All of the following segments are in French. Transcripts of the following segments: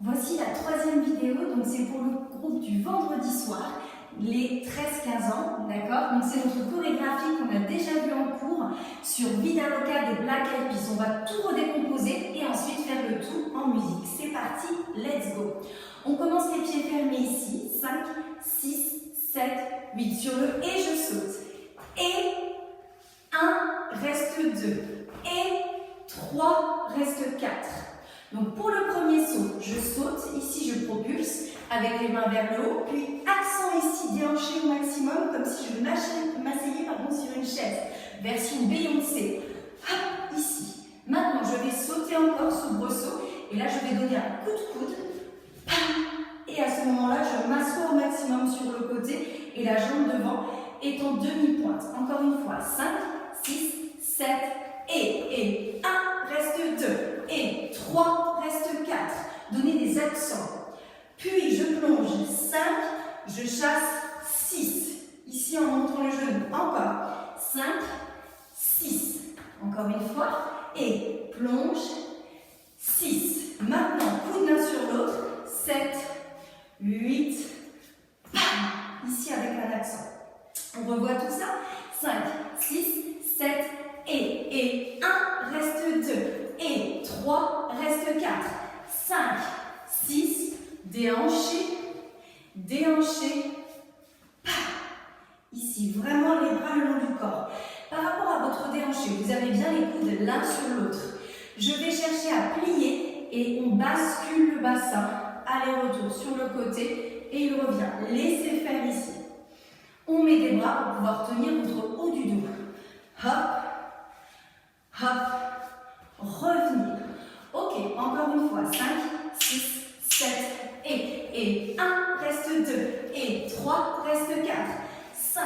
Voici la troisième vidéo, donc c'est pour le groupe du vendredi soir, les 13-15 ans, d'accord? Donc c'est notre chorégraphie qu'on a déjà vue en cours sur Vida Loca des Black Eyed Peas. On va tout redécomposer et ensuite faire le tout en musique. C'est parti, let's go! On commence les pieds fermés ici, 5, 6, 7, 8, sur le et je saute. Et 1, reste 2. Et 3, reste 4. Donc pour le premier saut, je saute, ici je propulse avec les mains vers le haut, puis accent ici déhanché au maximum, comme si je m'asseyais sur une chaise, version Beyoncé. Hop, ici. Maintenant je vais sauter encore soubresaut, et là je vais donner un coup de coude, et à ce moment-là je m'assois au maximum sur le côté, et la jambe devant est en demi-pointe. Encore une fois, 5, 6, 7, et 1, reste 2, et 3, reste 4. Donnez des accents. Puis je plonge 5, je chasse 6. Ici en montrant le genou. Encore 5, 6. Encore une fois. Et plonge 6. Maintenant, coude l'un sur l'autre. 7, 8. Ici avec un accent. On revoit tout ça. 5, 6, 7, et 1, reste 2, et 3, reste 4, 5, 6, déhanché, déhanché, ici, vraiment les bras le long du corps. Par rapport à votre déhanché, vous avez bien les coudes l'un sur l'autre. Je vais chercher à plier et on bascule le bassin, aller-retour sur le côté et il revient. Laissez faire ici. On met des bras pour pouvoir tenir votre haut du dos. Hop. Hop, revenir. Ok, encore une fois, 5, 6, 7, et 1, reste 2, et 3, reste 4, 5,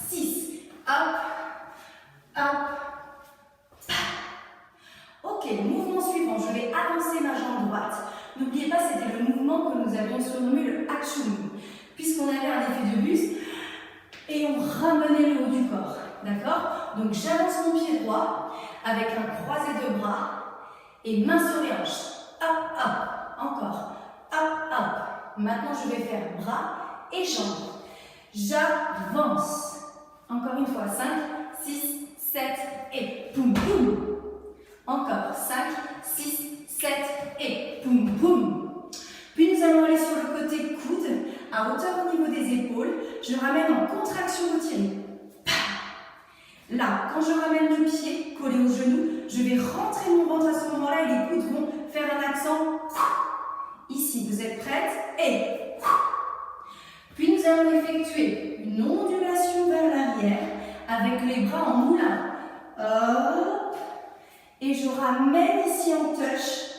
6, hop, hop. Ok, mouvement suivant, je vais avancer ma jambe droite. N'oubliez pas, c'était le mouvement que nous avions surnommé le Achou, puisqu'on avait un effet de buste et on ramenait le haut du corps. D'accord? Donc j'avance mon pied droit avec un croisé de bras et main sur les hanches. Hop, hop. Encore. Hop, hop. Maintenant je vais faire bras et jambes. J'avance. Encore une fois. 5, 6, 7 et poum poum. Encore. 5, 6, 7 et poum poum. Puis nous allons aller sur le côté coude à hauteur au niveau des épaules. Je ramène en contraction retirée. Là, quand je ramène le pied collé au genou, je vais rentrer mon ventre à ce moment-là et les coudes vont faire un accent. Ici, vous êtes prêtes? Et puis nous allons effectuer une ondulation vers l'arrière avec les bras en moulin. Hop. Et je ramène ici en touch.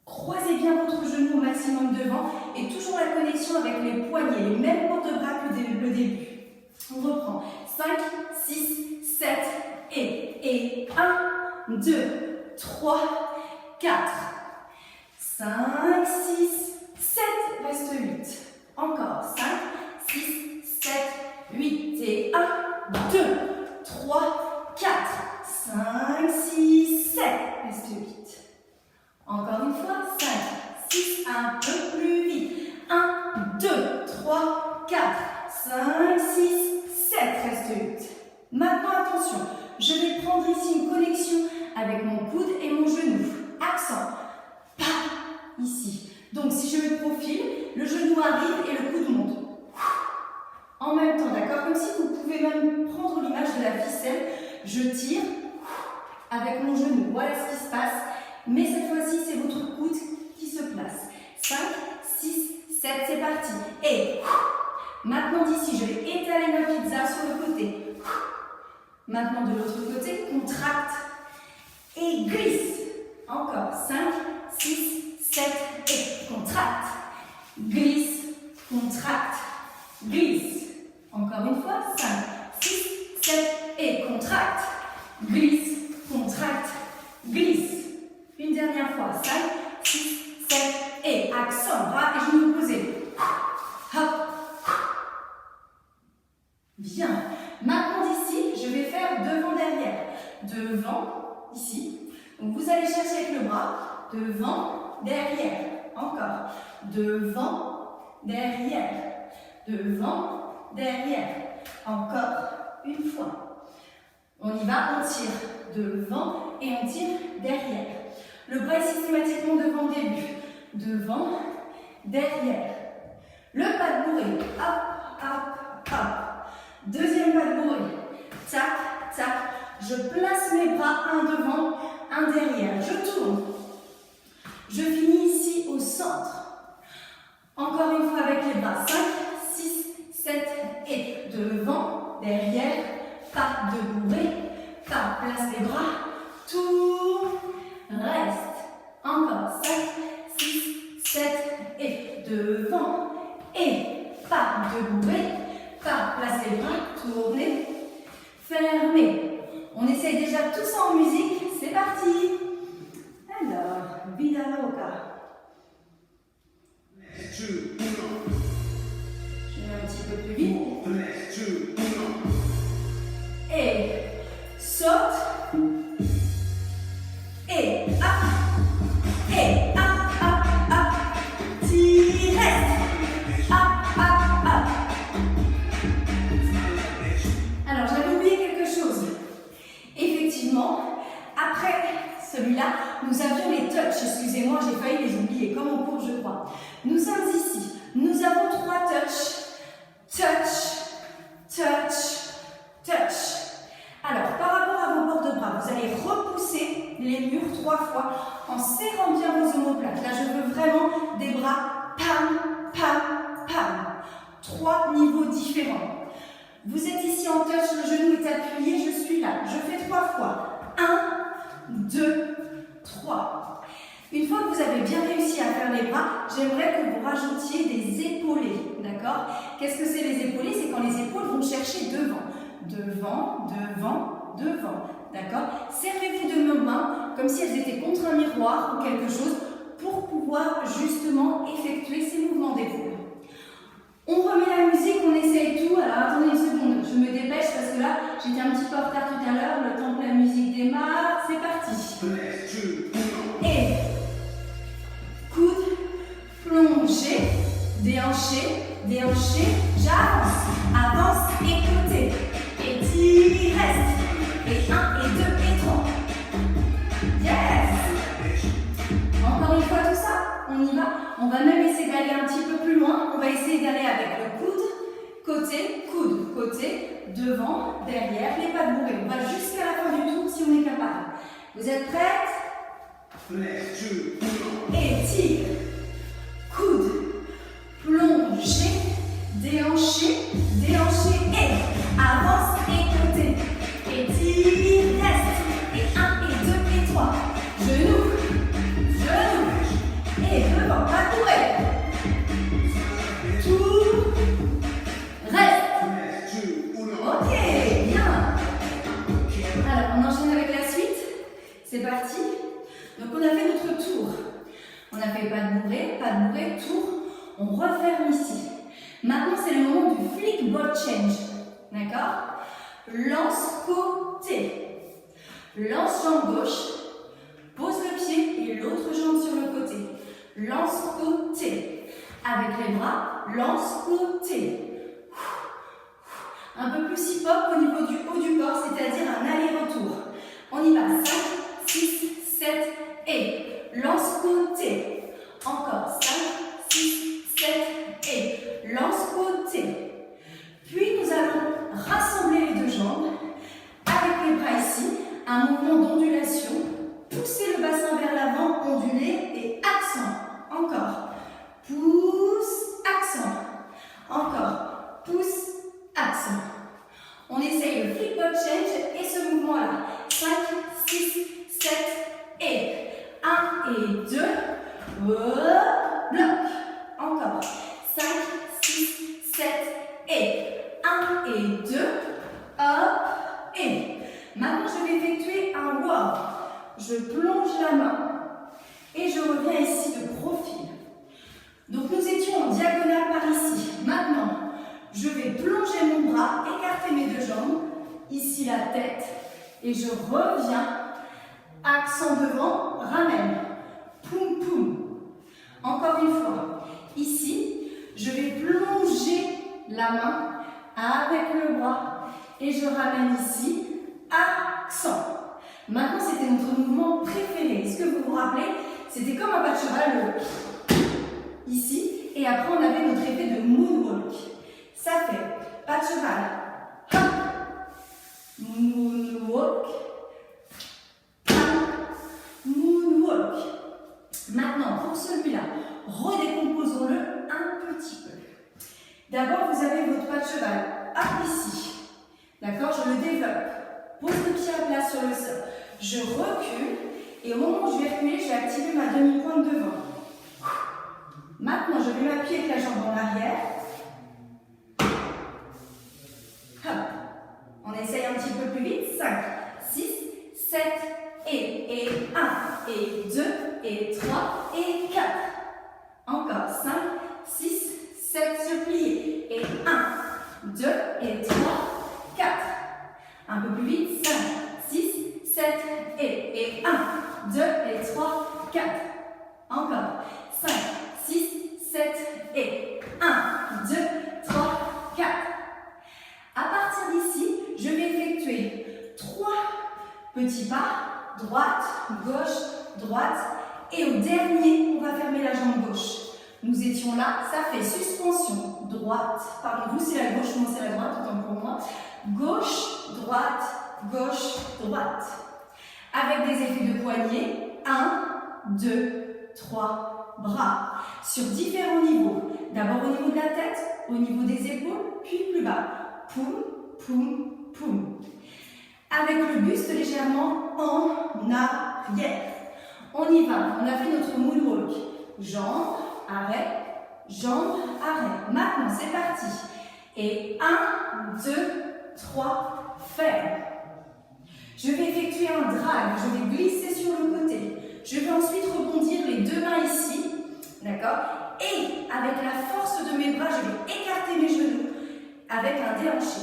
Croisez bien votre genou au maximum devant et toujours la connexion avec les poignets, les mêmes portes de bras que le début. On reprend. 5, 6, 7 et 1, 2, 3, 4, 5, 6, 7, reste 8. Encore 5, 6, 7, 8 et 1, 2, 3, 4, 5, 6, 7, reste 8. Encore une fois, 5, 6, un peu plus vite. 1, 2, 3, 4, 5, 6, 7, reste 8. Maintenant, attention, je vais prendre ici une connexion avec mon coude et mon genou. Accent. Pas ici. Donc, si je me profile, le genou arrive et le coude monte. En même temps, d'accord? Comme si vous pouvez même prendre l'image de la ficelle. Je tire avec mon genou. Voilà ce qui se passe. Mais cette fois-ci, c'est votre coude qui se place. 5, 6, 7, c'est parti. Et maintenant d'ici, je vais étaler ma pizza sur le côté. Maintenant de l'autre côté, contracte et glisse. Encore 5, 6, 7 et contracte. Glisse, contracte, glisse. Encore une fois, 5, 6, 7 et contracte. Glisse, contracte, glisse. Une dernière fois, 5, 6, 7 et accent, bras et genoux posés. Hop. Bien. Maintenant d'ici, je vais faire devant-derrière. Devant, ici. Donc vous allez chercher avec le bras, devant, derrière. encore. Devant, derrière. Devant, derrière. Encore une fois. On y va, on tire devant et on tire derrière. Le bras est systématiquement devant le début. Devant, derrière. Le pas de bourrée. Hop, hop, hop. Deuxième pas de bourrée. Tac, tac. Je place mes bras, un devant, un derrière. Je tourne. Je finis ici au centre. Encore une fois avec les bras. 5, 6, 7 et devant, derrière. Pas de bourrée. Pas, place les bras. Tourne. Reste. Encore 5, 6, 7 et devant. Et pas de bourrée. Pas, place les bras. Tournez. Fermez. On essaye déjà tout ça en musique. C'est parti. Alors, vida loca. Je mets un petit peu plus vite. Et saute. Et up. Et up, up, up. Tire. Up, up, up. Alors, j'avais oublié quelque chose. Effectivement, après celui-là, nous avions les touches. Excusez-moi, j'ai failli les oublier, comme au cours, je crois. Nous sommes ici. Nous avons 3 touches. Touch, touch, touch. Alors, par rapport à vos bords de bras, vous allez repousser les murs 3 fois en serrant bien vos omoplates. Là, je veux vraiment des bras pam, pam, pam. 3 niveaux différents. Vous êtes ici en touch, le genou est appuyé, je suis là. Je fais 3 fois. 1, 2, 3. Une fois que vous avez bien réussi à faire les bras, j'aimerais que vous rajoutiez des épaulés. D'accord? Qu'est-ce que c'est les épaulés? C'est quand les épaules vont chercher devant. Devant, devant, devant. D'accord? Servez-vous de vos mains comme si elles étaient contre un miroir ou quelque chose pour pouvoir justement effectuer ces mouvements d'épaules. On remet la musique, on essaye tout. Alors attendez une seconde, je me dépêche parce que là j'étais un petit peu en retard tout à l'heure. Le temps que la musique démarre, c'est parti. Et coude, plongée, déhanché, déhanché, j'avance, avance et côté. Et tire, reste. Et 1, et 2, et 3. Yes! Encore une fois tout ça, on y va. On va même essayer d'aller un petit peu plus loin. On va essayer d'aller avec le coude, côté, devant, derrière, les pas de bourrée. On va jusqu'à la fin du tour si on est capable. Vous êtes prêtes? Et tire, coude, plongée, déhanché, déhanché et avance et côté. Et tire, reste. Et 1, et 2, et 3. Genoux, genoux. Et devant, pas de bourrée. Tout. Reste. Ok, bien. Alors, on enchaîne avec la suite. C'est parti. Donc, on a fait notre tour. On a fait pas de bourrée, tour. On referme ici. Maintenant, c'est le moment du flick ball change. D'accord? Lance côté. Lance jambe gauche. Pose le pied et l'autre jambe sur le côté. Lance côté. Avec les bras, lance côté. Un peu plus hip-hop au niveau du haut du corps, c'est-à-dire un aller-retour. On y va. 5, 6, 7 et lance côté. Encore 5, 6, 7 et lance côté. Puis nous allons rassembler les deux jambes avec les bras ici, un mouvement d'ondulation. Poussez le bassin vers l'avant, ondulez et accent. Encore. Pousse, accent. Encore. Pousse, accent. On essaye le flip ball change et ce mouvement-là. 5, 6, 7 et 1 et 2. Bloc. Encore. 5, 6, 7 et 1 et 2. Hop et. Maintenant, je vais effectuer un walk. Je plonge la main et je reviens ici de profil. Donc, nous étions en diagonale par ici. Maintenant, je vais plonger mon bras, écarter mes deux jambes, ici la tête, et je reviens, accent devant, ramène, poum poum. Encore une fois. Ici, je vais plonger la main avec le bras et je ramène ici, accent. Maintenant, c'était notre mouvement préféré. Est-ce que vous vous rappelez? C'était comme un pas de cheval, ici, et après on avait notre effet de moonwalk. Ça fait pas de cheval, hop, moonwalk, moonwalk. Maintenant, pour celui-là, redécomposons-le un petit peu. D'abord, vous avez votre pas de cheval, hop, ici. D'accord, je le développe. Pose le pied à plat sur le sol. Je recule et au moment où je vais reculer, je vais activer ma demi-pointe devant. Maintenant, je vais m'appuyer avec la jambe en arrière. Hop. On essaye un petit peu plus vite. 5, 6, 7 et 1 et 2 et 3 et 4. Encore 5, 6, 7 sur plié et 1, 2 et 3, 4. Un peu plus vite. 5, 6, 7 et 1, 2 et 3, 4. Encore 5, 6, 7 et 1, 2, 3, 4. À partir d'ici, je vais effectuer 3 petits pas, droite, gauche, droite, et au dernier, on va fermer la jambe gauche. Nous étions là, ça fait suspension, droite, pardon, vous c'est la gauche, moi c'est la droite, autant pour moi, gauche, droite, avec des effets de poignet, 1, 2, 3, bras, sur différents niveaux, d'abord au niveau de la tête, au niveau des épaules, puis plus bas, poum, poum, poum, avec le buste légèrement en arrière. On y va, on a fait notre moonwalk, jambes, arrêt, jambes, arrêt. Maintenant, c'est parti. Et 1, 2, 3, ferme. Je vais effectuer un drag, je vais glisser sur le côté. Je vais ensuite rebondir les deux mains ici, d'accord? Et avec la force de mes bras, je vais écarter mes genoux avec un déhanché.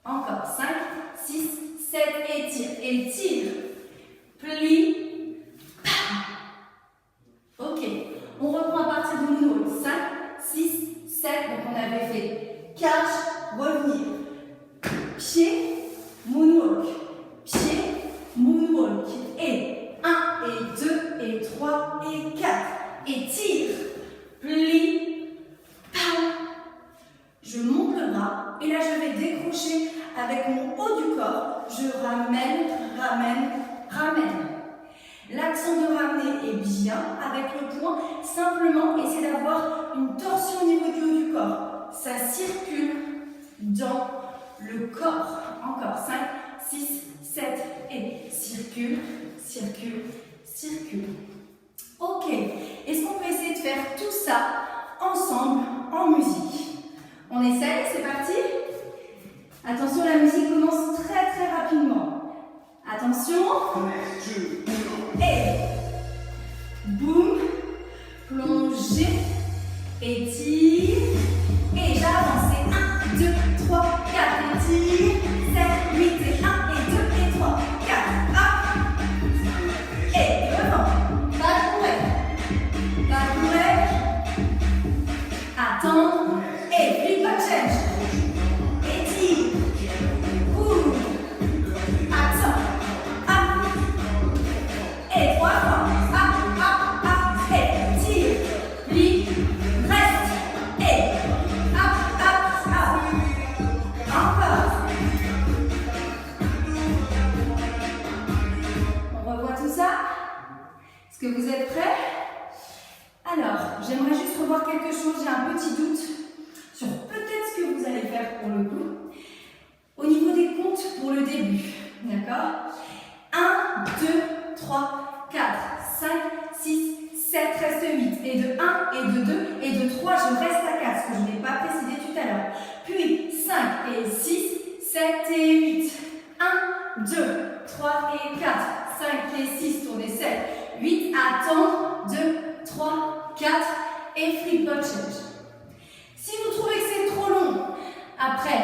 Encore 5, 6, 7 et tire. Et tire. Plie. Ok. On reprend à partir du moonwalk. 5, 6, 7. Donc on avait fait catch, revenir. Pied, moonwalk. Pied, moonwalk. Et 1 et 2 et 3 et 4. Et tire. Plie. Je monte le bras et là je vais décrocher avec mon haut du corps. Je ramène, ramène, ramène. L'accent de ramener est bien avec le poing. Simplement, essayez d'avoir une torsion au niveau du haut du corps. Ça circule dans le corps. Encore 5, 6, 7 et circule, circule, circule. Ok. Est-ce qu'on peut essayer de faire tout ça ensemble en musique? On essaye, c'est parti? Attention, la musique commence très très rapidement. Attention. Et boum, plongez, étire, et j'avance. Et 1, 2, 3, 4, étire, 7, 8, et 1, et 2, et 3, 4, hop, et devant, pas de courir, attendre, et flip back change, étire, cool, attends, hop, et 3 fois, hop, et tire, flip, reste, et hop, encore. On revoit tout ça? Est-ce que vous êtes prêts? Alors, j'aimerais juste revoir quelque chose, j'ai un petit doute sur peut-être ce que vous allez faire pour le coup. Au niveau des comptes pour le début, d'accord? 1, 2, 3, 4, 5, 6, 7, reste 8. Et de 1, et de 2, et de 3, je reste à 4, ce que je n'ai pas précisé tout à l'heure. Puis 5 et 6, 7 et 8. 1, 2, 3 et 4, 5 et 6, tournez 7, 8, attendre, 2, 3, 4 et flip back change. Si vous trouvez que c'est trop long, après,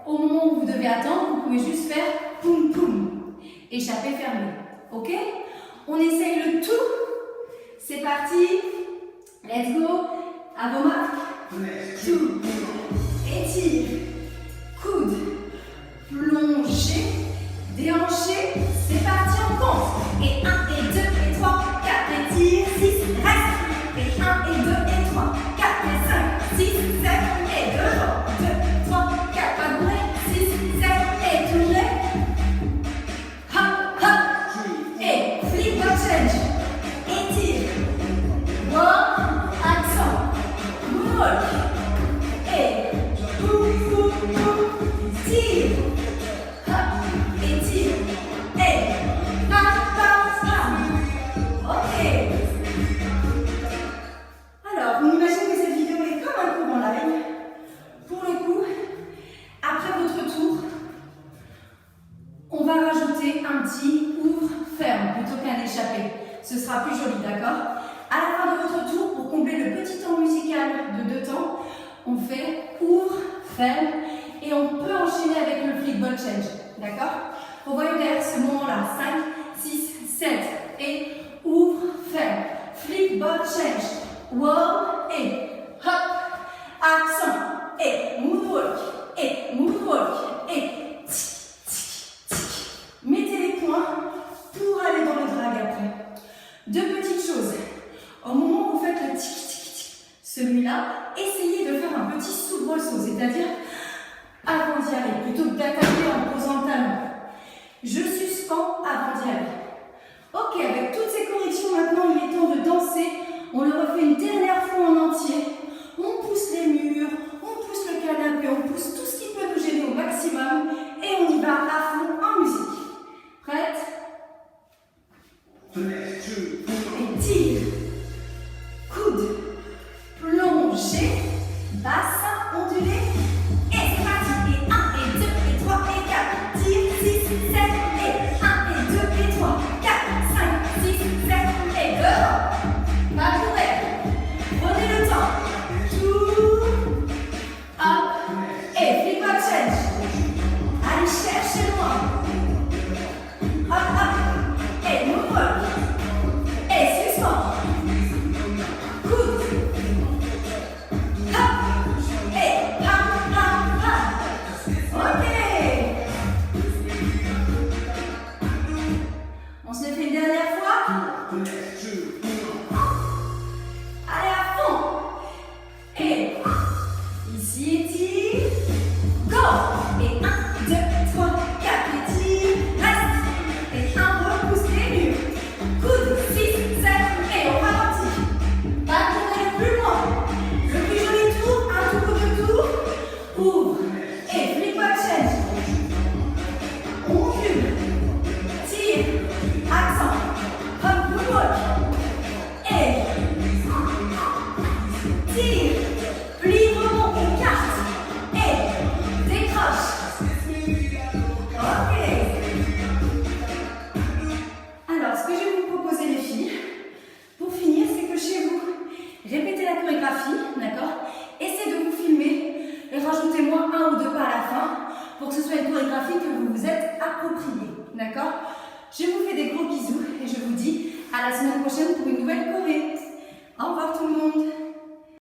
au moment où vous devez attendre, vous pouvez juste faire poum poum, échappé fermé. Ok? On essaye le tout, c'est parti. Let's go. À vos marques. Tout. Étire. Coude. Plongez. Déhanché. C'est parti, on compte. Et 1, et 2, et 3, 4, étire, 6, reste. Et 1, et 2, et 3, 4, et 5, 6, 7, et devant. 2, 3, 4, pas bourré. 6, 7, et tournez. Hop, hop. Et flip or change. Étire. One, accent. Moonwalk. Et tire. Hop, étire. Et pam, pam, pam. Ok. Alors, on imagine que cette vidéo est comme un cours en live. Pour le coup, après votre tour, on va rajouter un petit ouvre-ferme plutôt qu'un échappé. Ce sera plus joli, d'accord? À la fin de votre tour, pour combler le petit temps musical de 2 temps, on fait ouvre-ferme et on peut enchaîner avec le flip ball change, d'accord? Revoyons derrière ce moment-là, 5, 6, 7 et ouvre-ferme, flip ball change. Wow, et hop, accent, et moonwalk, et tic, tic, tic. Mettez les points pour aller dans le drag après. 2 petites choses. Au moment où vous faites le tic, tic, tic, celui-là, essayez de faire un petit soubresaut, c'est-à-dire avant d'y aller, plutôt que d'attaquer en posant le talon. Je suspends avant d'y aller. Ok, avec toutes ces corrections, maintenant il est temps de danser. On le refait une dernière fois en entier. On pousse les murs, on pousse le canapé, on pousse tout ce qui peut nous gêner au maximum. Et on y va à fond en musique. Prête? Et tire. Coude. Plongée. Bassin ondulé. Et c'est parti. Et 1, et 2, et 3, et 4. Tire, 6, 7, et 1, et 2, et 3, 4, 5, 6, 7, et devant. Pas courir. Prenez le temps. Tout. Hop. Et flip or change. Allez chercher loin. Hop, hop. Et moonwalk. Et suspend. Coude. Hop. Et pam, pam, pam. Ok. On se le fait une dernière fois. Allez à fond. Et ici étire. Go. Et 1, 2, 3, 4, étire. Reste. Et 1, repousse les murs. Coude, 6, 7, et on ralentit. Pas tourner le plus loin. Le plus joli tour, un tour de tour. Ouvre. Et flip or change. On cube. Tire. Accent. Hop, moonwalk. Et tire. Plie, rebond, écarte. Et décroche. Ok. Alors, ce que je vais vous proposer, les filles, pour finir, c'est que chez vous, répétez la chorégraphie, d'accord? Essayez de vous filmer et rajoutez-moi 1 ou 2 pas à la fin pour que ce soit une chorégraphie que vous vous êtes appropriée, d'accord? Je vous fais des gros bisous et je vous dis à la semaine prochaine pour une nouvelle choré. Au revoir tout le monde.